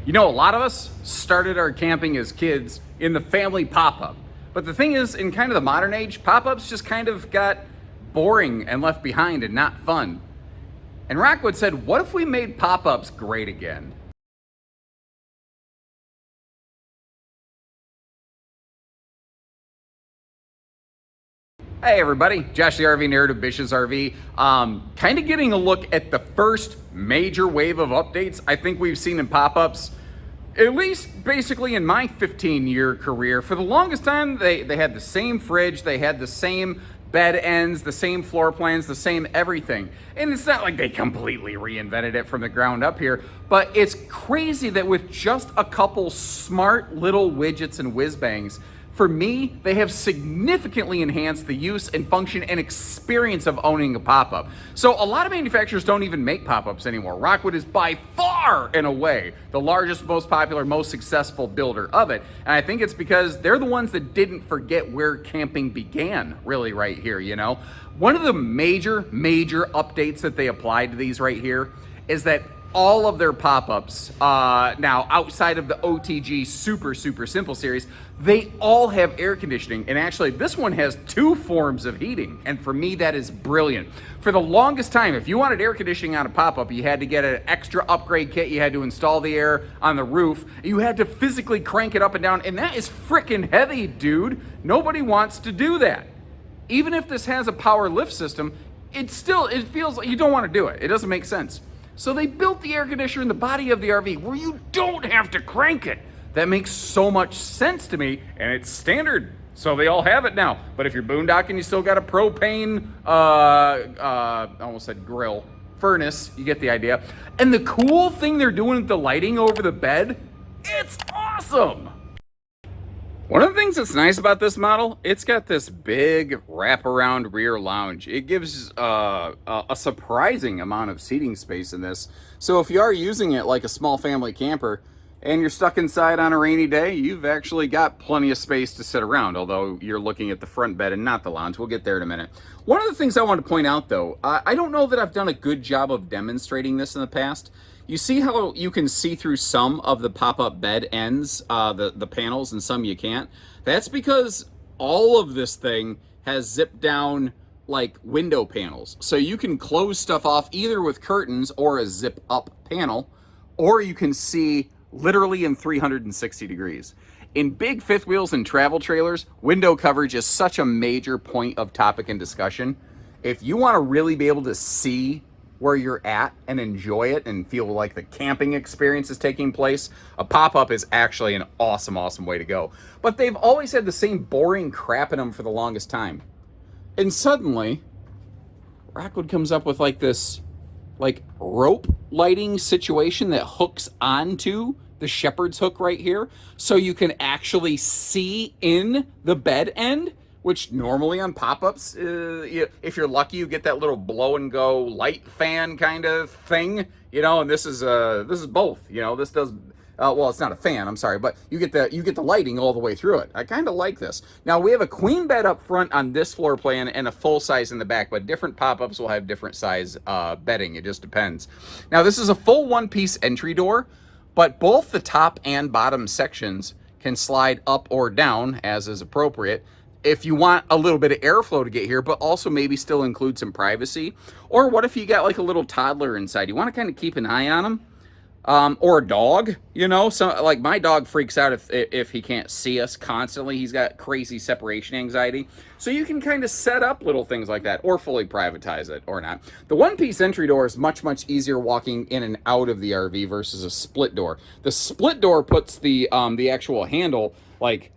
You know, a lot of us started our camping as kids in the family pop-up. But the thing is, in kind of the modern age, pop-ups just kind of got boring and left behind and not fun. And Rockwood said, what if we made pop-ups great again? Hey everybody, Josh the RV nerd of Bish's RV. Kind of getting a look at the first major wave of updates I think we've seen in pop-ups, at least basically in my 15-year career. For the longest time, they had the same fridge, they had the same bed ends, the same floor plans, the same everything. And it's not like they completely reinvented it from the ground up here, but it's crazy that with just a couple smart little widgets and whiz bangs, for me, they have significantly enhanced the use and function and experience of owning a pop-up. So a lot of manufacturers don't even make pop-ups anymore. Rockwood is by far and away the largest, most popular, most successful builder of it. And I think it's because they're the ones that didn't forget where camping began, really right here, you know? One of the major updates that they applied to these right here is that all of their pop-ups, now outside of the OTG super simple series, they all have air conditioning. And actually this one has two forms of heating. And for me, that is brilliant. For the longest time, if you wanted air conditioning on a pop-up, you had to get an extra upgrade kit. You had to install the air on the roof. You had to physically crank it up and down. And that is freaking heavy, dude. Nobody wants to do that. Even if this has a power lift system, it feels like you don't want to do it. It doesn't make sense. So they built the air conditioner in the body of the RV where you don't have to crank it. That makes so much sense to me, and it's standard. So they all have it now. But if you're boondocking, you still got a propane, I almost said grill, furnace. You get the idea. And the cool thing they're doing with the lighting over the bed, it's awesome. One of the things that's nice about this model, it's got this big wraparound rear lounge. It gives a surprising amount of seating space in this. So if you are using it like a small family camper and you're stuck inside on a rainy day, you've actually got plenty of space to sit around, although you're looking at the front bed and not the lounge. We'll get there in a minute. One of the things I want to point out though, I don't know that I've done a good job of demonstrating this in the past. You see how you can see through some of the pop-up bed ends, the panels, and some you can't? That's because all of this thing has zip down like window panels. So you can close stuff off either with curtains or a zip up panel, or you can see literally in 360 degrees. In big fifth wheels and travel trailers, window coverage is such a major point of topic and discussion. If you want to really be able to see where you're at and enjoy it and feel like the camping experience is taking place, a pop-up is actually an awesome way to go. But they've always had the same boring crap in them for the longest time. And suddenly, Rockwood comes up with like this rope lighting situation that hooks onto the shepherd's hook right here, so you can actually see in the bed end, which normally on pop-ups, if you're lucky, you get that little blow and go light fan kind of thing, you know. And this is both, you know. This does well, it's not a fan, I'm sorry, but you get the lighting all the way through it. I kind of like this. Now we have a queen bed up front on this floor plan and a full size in the back, but different pop-ups will have different size bedding. It just depends. Now this is a full one-piece entry door, but both the top and bottom sections can slide up or down as is appropriate if you want a little bit of airflow to get here, but also maybe still include some privacy. Or what if you got like a little toddler inside? You want to kind of keep an eye on them. Or a dog, you know. So like my dog freaks out if he can't see us constantly. He's got crazy separation anxiety. So you can kind of set up little things like that, or fully privatize it, or not. The one-piece entry door is much easier walking in and out of the RV versus a split door. The split door puts the actual handle like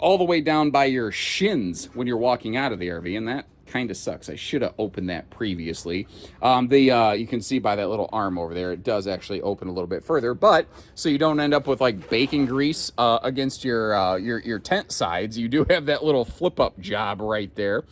all the way down by your shins when you're walking out of the RV, and that kind of sucks. I should have opened that previously. You can see by that little arm over there, it does actually open a little bit further, but so you don't end up with like bacon grease against your tent sides. You do have that little flip up job right there.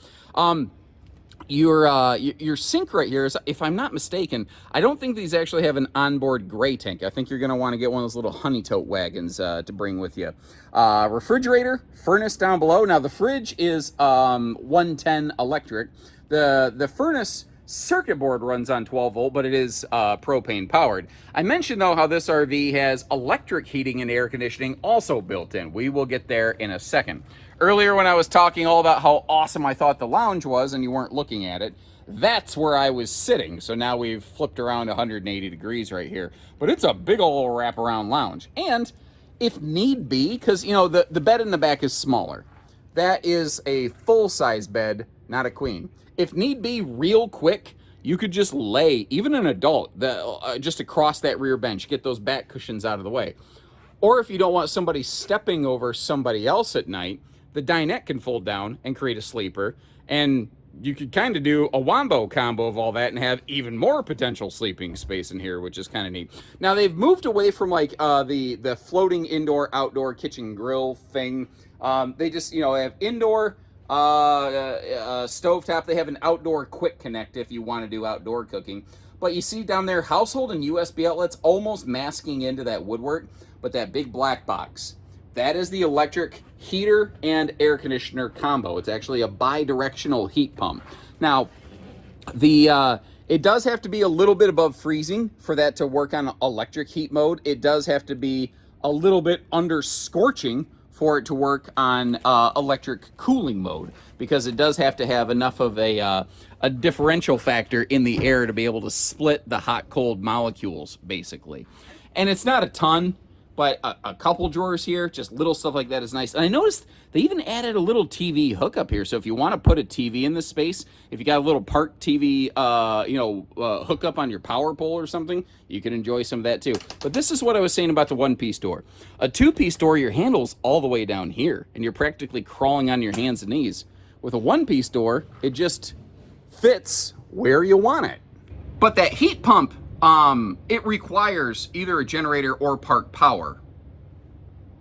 Your sink right here is, if I'm not mistaken, I don't think these actually have an onboard gray tank. I think you're going to want to get one of those little honey tote wagons to bring with you. Refrigerator, furnace down below. Now the fridge is 110 electric. The furnace circuit board runs on 12 volt, but it is propane powered. I mentioned though how this RV has electric heating and air conditioning also built in. We will get there in a second. Earlier when I was talking all about how awesome I thought the lounge was and you weren't looking at it, that's where I was sitting. So now we've flipped around 180 degrees right here, but it's a big old wraparound lounge. And if need be, because you know the bed in the back is smaller, that is a full-size bed, not a queen. If need be, real quick, you could just lay, even an adult, just across that rear bench, get those back cushions out of the way. Or if you don't want somebody stepping over somebody else at night, the dinette can fold down and create a sleeper, and you could kind of do a wombo combo of all that and have even more potential sleeping space in here, which is kind of neat. Now they've moved away from like the floating indoor-outdoor kitchen grill thing. They just, you know, they have indoor stovetop. They have an outdoor quick connect if you want to do outdoor cooking. But you see down there, household and USB outlets almost masking into that woodwork, but that big black box, that is the electric heater and air conditioner combo. It's actually a bi-directional heat pump. Now, it does have to be a little bit above freezing for that to work on electric heat mode. It does have to be a little bit under scorching for it to work on electric cooling mode, because it does have to have enough of a differential factor in the air to be able to split the hot-cold molecules, basically. And it's not a ton, but a couple drawers here, just little stuff like that is nice. And I noticed they even added a little TV hookup here. So if you want to put a TV in this space, if you got a little park TV, hookup on your power pole or something, you can enjoy some of that too. But this is what I was saying about the one-piece door. A two-piece door, your handle's all the way down here, and you're practically crawling on your hands and knees. With a one-piece door, it just fits where you want it. But that heat pump, it requires either a generator or park power.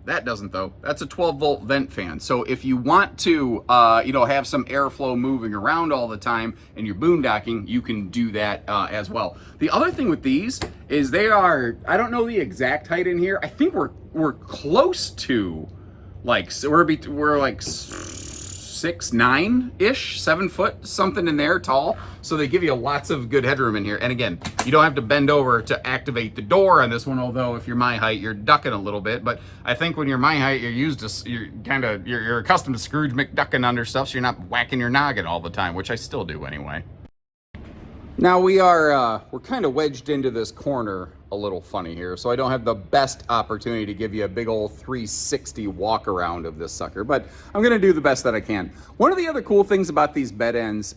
That doesn't though. That's a 12 volt vent fan. So if you want to, have some airflow moving around all the time and you're boondocking, you can do that as well. The other thing with these is they are, I don't know the exact height in here. I think we're close to like, so we're like 6'9"-ish, 7 foot, something in there tall. So they give you lots of good headroom in here. And again, you don't have to bend over to activate the door on this one, although if you're my height, you're ducking a little bit. But I think when you're my height, you're accustomed to Scrooge McDucking under stuff, so you're not whacking your noggin all the time, which I still do anyway. Now we're kind of wedged into this corner a little funny here, so I don't have the best opportunity to give you a big old 360 walk around of this sucker, but I'm gonna do the best that I can. One of the other cool things about these bed ends,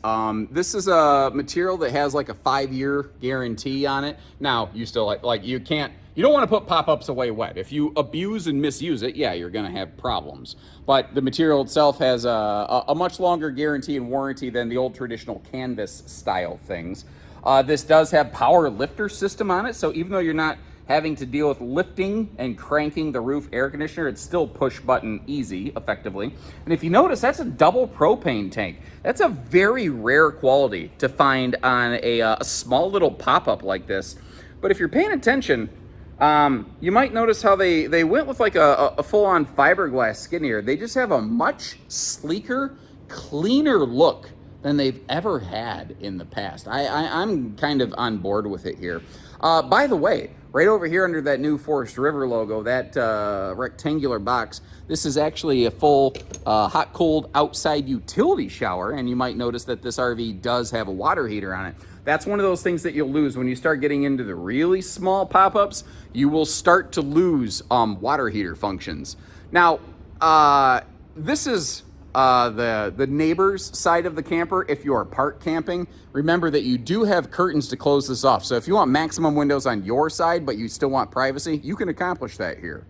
this is a material that has like a 5-year guarantee on it. Now you still you don't want to put pop-ups away wet. If you abuse and misuse it, yeah, you're gonna have problems. But the material itself has a much longer guarantee and warranty than the old traditional canvas style things. This does have power lifter system on it, so even though you're not having to deal with lifting and cranking the roof air conditioner, it's still push button easy, effectively. And if you notice, that's a double propane tank. That's a very rare quality to find on a small little pop-up like this. But if you're paying attention, you might notice how they went with like a full-on fiberglass skin here. They just have a much sleeker, cleaner look than they've ever had in the past. I'm kind of on board with it here. By the way, right over here under that new Forest River logo, that rectangular box, this is actually a full hot-cold outside utility shower, and you might notice that this RV does have a water heater on it. That's one of those things that you'll lose when you start getting into the really small pop-ups. You will start to lose water heater functions. Now, this is the neighbor's side of the camper. If you are park camping, remember that you do have curtains to close this off. So if you want maximum windows on your side, but you still want privacy, you can accomplish that here.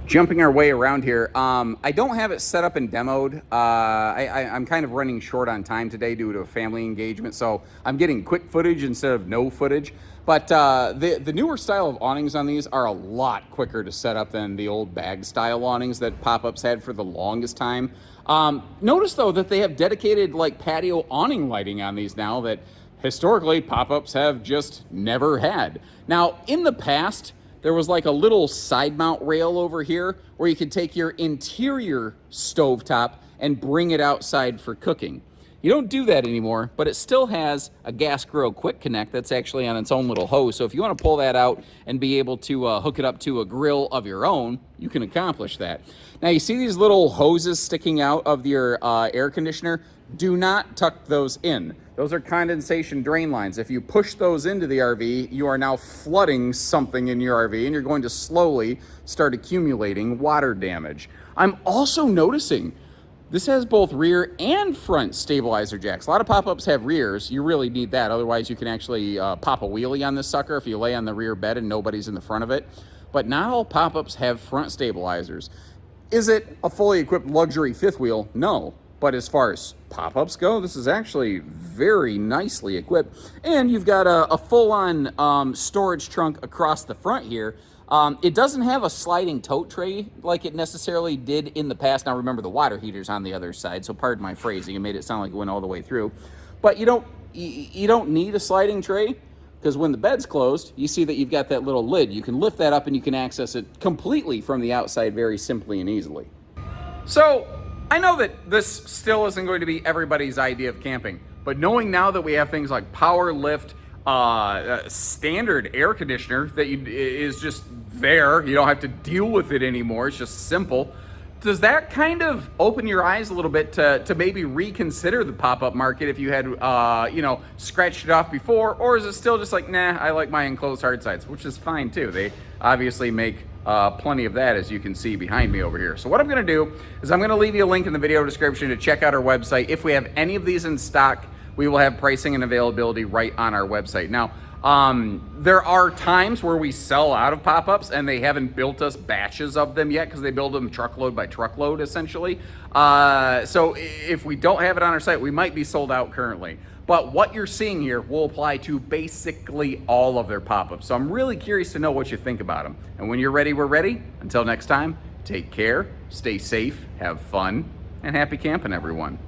Jumping our way around here, I don't have it set up and demoed. I'm kind of running short on time today due to a family engagement, so I'm getting quick footage instead of no footage. But the newer style of awnings on these are a lot quicker to set up than the old bag style awnings that Pop-Ups had for the longest time. Notice though that they have dedicated like patio awning lighting on these now that historically Pop-Ups have just never had. Now in the past, there was like a little side mount rail over here where you could take your interior stovetop and bring it outside for cooking. You don't do that anymore, but it still has a gas grill quick connect that's actually on its own little hose. So if you want to pull that out and be able to hook it up to a grill of your own, you can accomplish that. Now you see these little hoses sticking out of your air conditioner? Do not tuck those in. Those are condensation drain lines. If you push those into the RV, you are now flooding something in your RV and you're going to slowly start accumulating water damage. I'm also noticing this has both rear and front stabilizer jacks. A lot of pop-ups have rears. You really need that. Otherwise, you can actually pop a wheelie on this sucker if you lay on the rear bed and nobody's in the front of it. But not all pop-ups have front stabilizers. Is it a fully equipped luxury fifth wheel? No. But as far as pop-ups go, this is actually very nicely equipped. And you've got a full-on storage trunk across the front here. It doesn't have a sliding tote tray like it necessarily did in the past. Now remember, the water heater's on the other side, so pardon my phrasing. It made it sound like it went all the way through. But you don't need a sliding tray, because when the bed's closed, you see that you've got that little lid. You can lift that up and you can access it completely from the outside very simply and easily. So I know that this still isn't going to be everybody's idea of camping, but knowing now that we have things like power lift, standard air conditioner that is just there, you don't have to deal with it anymore, it's just simple. Does that kind of open your eyes a little bit to maybe reconsider the pop-up market if you had scratched it off before, or is it still just like, nah, I like my enclosed hard sides, which is fine too. They obviously make plenty of that, as you can see behind me over here. So what I'm going to do is I'm going to leave you a link in the video description to check out our website. If we have any of these in stock, we will have pricing and availability right on our website. Now, there are times where we sell out of pop-ups and they haven't built us batches of them yet because they build them truckload by truckload, essentially. So if we don't have it on our site, we might be sold out currently. But what you're seeing here will apply to basically all of their pop-ups. So I'm really curious to know what you think about them. And when you're ready, we're ready. Until next time, take care, stay safe, have fun, and happy camping, everyone.